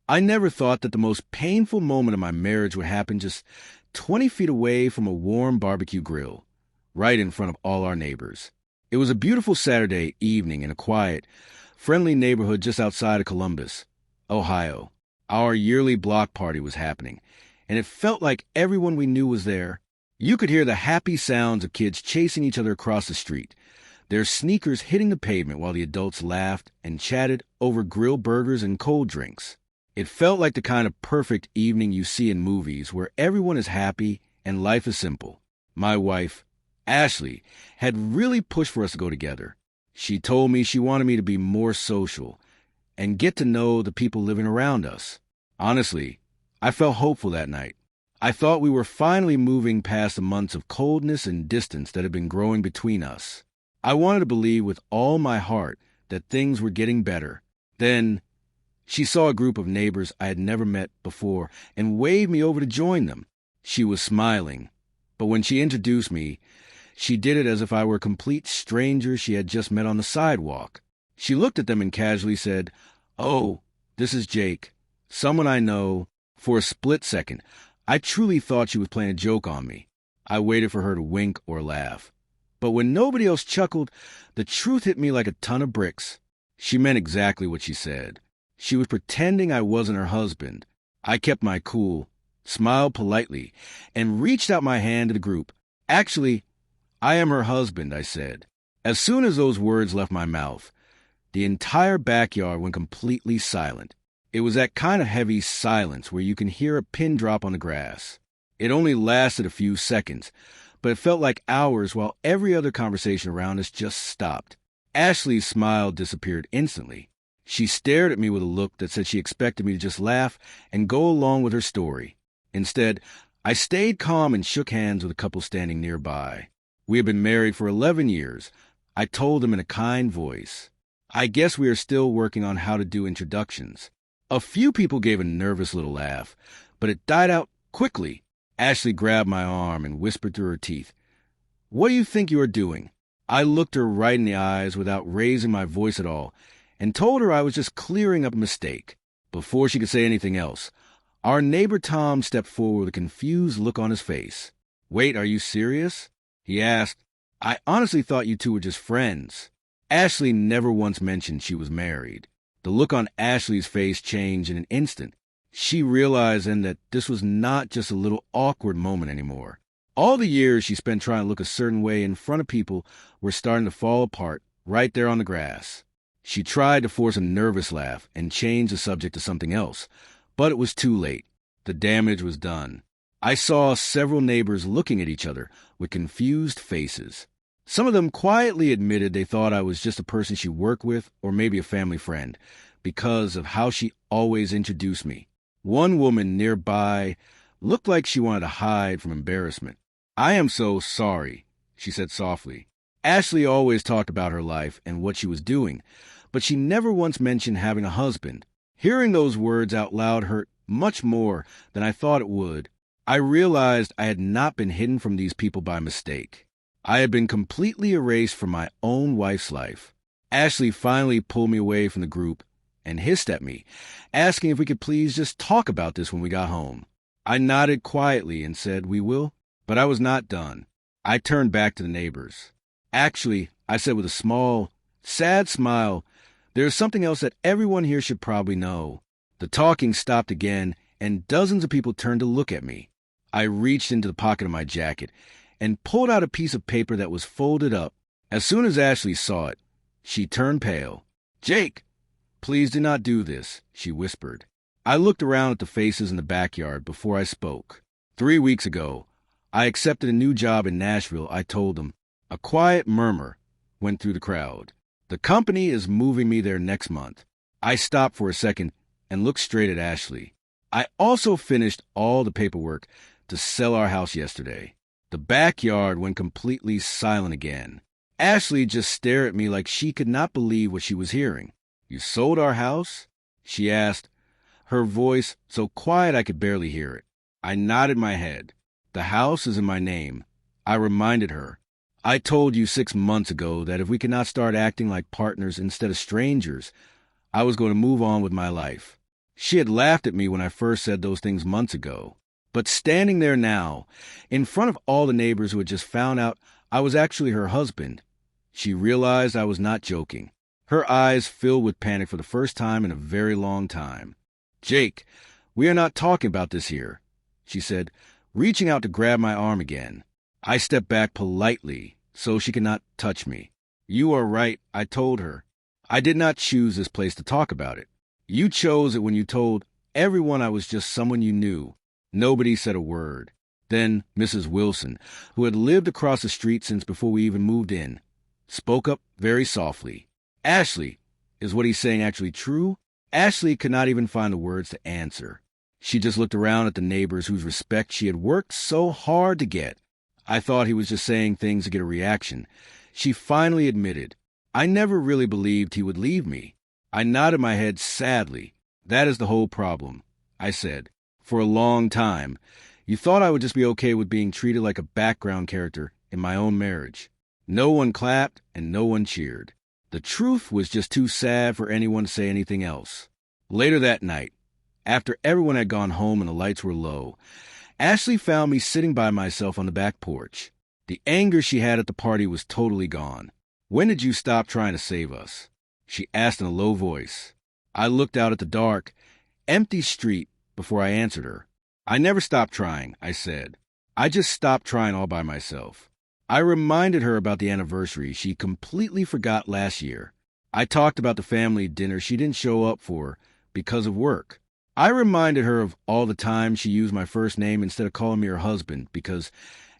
I never thought that the most painful moment of my marriage would happen just 20 feet away from a warm barbecue grill, right in front of all our neighbors. It was a beautiful Saturday evening in a quiet, friendly neighborhood just outside of Columbus, Ohio. Our yearly block party was happening, and it felt like everyone we knew was there. You could hear the happy sounds of kids chasing each other across the street, their sneakers hitting the pavement while the adults laughed and chatted over grilled burgers and cold drinks. It felt like the kind of perfect evening you see in movies where everyone is happy and life is simple. My wife, Ashley, had really pushed for us to go together. She told me she wanted me to be more social and get to know the people living around us. Honestly, I felt hopeful that night. I thought we were finally moving past the months of coldness and distance that had been growing between us. I wanted to believe with all my heart that things were getting better. Then she saw a group of neighbors I had never met before and waved me over to join them. She was smiling, but when she introduced me, she did it as if I were a complete stranger she had just met on the sidewalk. She looked at them and casually said, "Oh, this is Jake, someone I know." For a split second, I truly thought she was playing a joke on me. I waited for her to wink or laugh. But when nobody else chuckled, the truth hit me like a ton of bricks. She meant exactly what she said. She was pretending I wasn't her husband. I kept my cool, smiled politely, and reached out my hand to the group. "Actually, I am her husband," I said. As soon as those words left my mouth, the entire backyard went completely silent. It was that kind of heavy silence where you can hear a pin drop on the grass. It only lasted a few seconds, but it felt like hours while every other conversation around us just stopped. Ashley's smile disappeared instantly. She stared at me with a look that said she expected me to just laugh and go along with her story. Instead, I stayed calm and shook hands with a couple standing nearby. We had been married for 11 years. I told them in a kind voice. I guess we are still working on how to do introductions. A few people gave a nervous little laugh, but it died out quickly. Ashley grabbed my arm and whispered through her teeth, "What do you think you are doing?" I looked her right in the eyes without raising my voice at all and told her I was just clearing up a mistake. Before she could say anything else, our neighbor Tom stepped forward with a confused look on his face. "Wait, are you serious?" he asked. "I honestly thought you two were just friends." Ashley never once mentioned she was married. The look on Ashley's face changed in an instant. She realized then that this was not just a little awkward moment anymore. All the years she spent trying to look a certain way in front of people were starting to fall apart right there on the grass. She tried to force a nervous laugh and change the subject to something else, but it was too late. The damage was done. I saw several neighbors looking at each other with confused faces. Some of them quietly admitted they thought I was just a person she worked with or maybe a family friend because of how she always introduced me. One woman nearby looked like she wanted to hide from embarrassment. "I am so sorry," she said softly. Ashley always talked about her life and what she was doing, but she never once mentioned having a husband. Hearing those words out loud hurt much more than I thought it would. I realized I had not been hidden from these people by mistake. I had been completely erased from my own wife's life. Ashley finally pulled me away from the group and hissed at me, asking if we could please just talk about this when we got home. I nodded quietly and said we will, but I was not done. I turned back to the neighbors. "Actually," I said with a small, sad smile, "there is something else that everyone here should probably know." The talking stopped again, and dozens of people turned to look at me. I reached into the pocket of my jacket and pulled out a piece of paper that was folded up. As soon as Ashley saw it, she turned pale. "Jake, please do not do this," she whispered. I looked around at the faces in the backyard before I spoke. 3 weeks ago, I accepted a new job in Nashville, I told them. A quiet murmur went through the crowd. "The company is moving me there next month." I stopped for a second and looked straight at Ashley. "I also finished all the paperwork to sell our house yesterday." The backyard went completely silent again. Ashley just stared at me like she could not believe what she was hearing. "You sold our house?" she asked, her voice so quiet I could barely hear it. I nodded my head. "The house is in my name," I reminded her. "I told you 6 months ago that if we could not start acting like partners instead of strangers, I was going to move on with my life." She had laughed at me when I first said those things months ago. But standing there now, in front of all the neighbors who had just found out I was actually her husband, she realized I was not joking. Her eyes filled with panic for the first time in a very long time. "Jake, we are not talking about this here," she said, reaching out to grab my arm again. I stepped back politely so she could not touch me. "You are right," I told her. "I did not choose this place to talk about it. You chose it when you told everyone I was just someone you knew." Nobody said a word. Then Mrs. Wilson, who had lived across the street since before we even moved in, spoke up very softly. "Ashley, is what he's saying actually true?" Ashley could not even find the words to answer. She just looked around at the neighbors whose respect she had worked so hard to get. I thought he was just saying things to get a reaction. She finally admitted, "I never really believed he would leave me." I nodded my head sadly. "That is the whole problem," I said. "For a long time, you thought I would just be okay with being treated like a background character in my own marriage." No one clapped and no one cheered. The truth was just too sad for anyone to say anything else. Later that night, after everyone had gone home and the lights were low, Ashley found me sitting by myself on the back porch. The anger she had at the party was totally gone. "When did you stop trying to save us?" she asked in a low voice. I looked out at the dark, empty street before I answered her. "I never stopped trying," I said. "I just stopped trying all by myself." I reminded her about the anniversary she completely forgot last year. I talked about the family dinner she didn't show up for because of work. I reminded her of all the times she used my first name instead of calling me her husband because,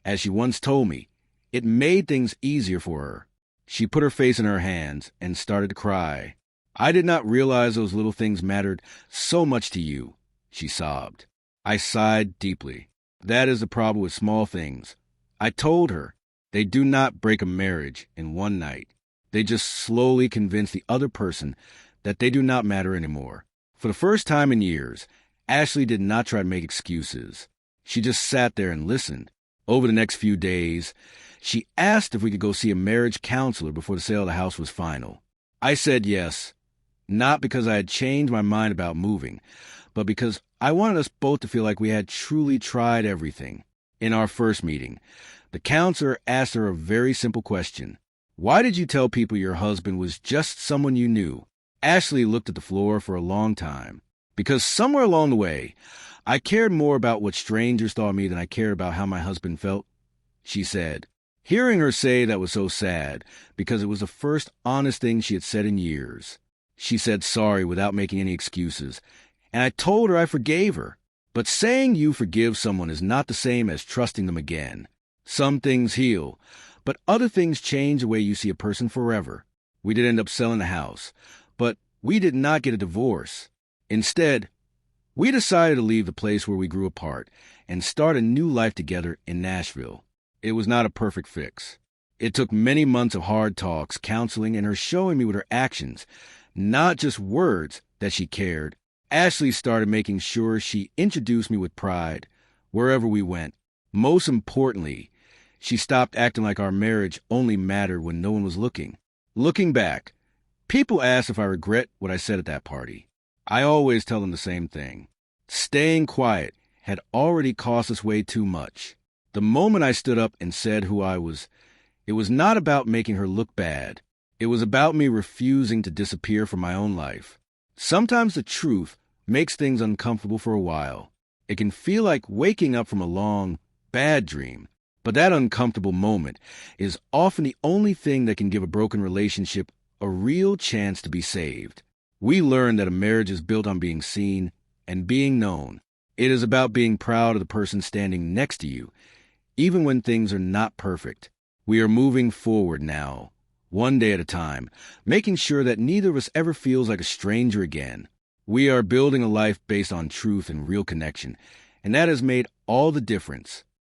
as she once told me, it made things easier for her. She put her face in her hands and started to cry. "I did not realize those little things mattered so much to you," she sobbed. I sighed deeply. That is the problem with small things. I told her, they do not break a marriage in one night. They just slowly convince the other person that they do not matter anymore. For the first time in years, Ashley did not try to make excuses. She just sat there and listened. Over the next few days, she asked if we could go see a marriage counselor before the sale of the house was final. I said yes, not because I had changed my mind about moving, but because I wanted us both to feel like we had truly tried everything. In our first meeting, the counselor asked her a very simple question. "Why did you tell people your husband was just someone you knew?" Ashley looked at the floor for a long time. "Because somewhere along the way, I cared more about what strangers thought of me than I cared about how my husband felt," she said. Hearing her say that was so sad, because it was the first honest thing she had said in years. She said sorry without making any excuses, and I told her I forgave her. But saying you forgive someone is not the same as trusting them again. Some things heal, but other things change the way you see a person forever. We did end up selling the house, but we did not get a divorce. Instead, we decided to leave the place where we grew apart and start a new life together in Nashville. It was not a perfect fix. It took many months of hard talks, counseling, and her showing me with her actions, not just words, that she cared. Ashley started making sure she introduced me with pride wherever we went. Most importantly, she stopped acting like our marriage only mattered when no one was looking. Looking back, people ask if I regret what I said at that party. I always tell them the same thing. Staying quiet had already cost us way too much. The moment I stood up and said who I was, it was not about making her look bad. It was about me refusing to disappear from my own life. Sometimes the truth makes things uncomfortable for a while. It can feel like waking up from a long, bad dream. But that uncomfortable moment is often the only thing that can give a broken relationship a real chance to be saved. We learn that a marriage is built on being seen and being known. It is about being proud of the person standing next to you, even when things are not perfect. We are moving forward now, one day at a time, making sure that neither of us ever feels like a stranger again. We are building a life based on truth and real connection, and that has made all the difference.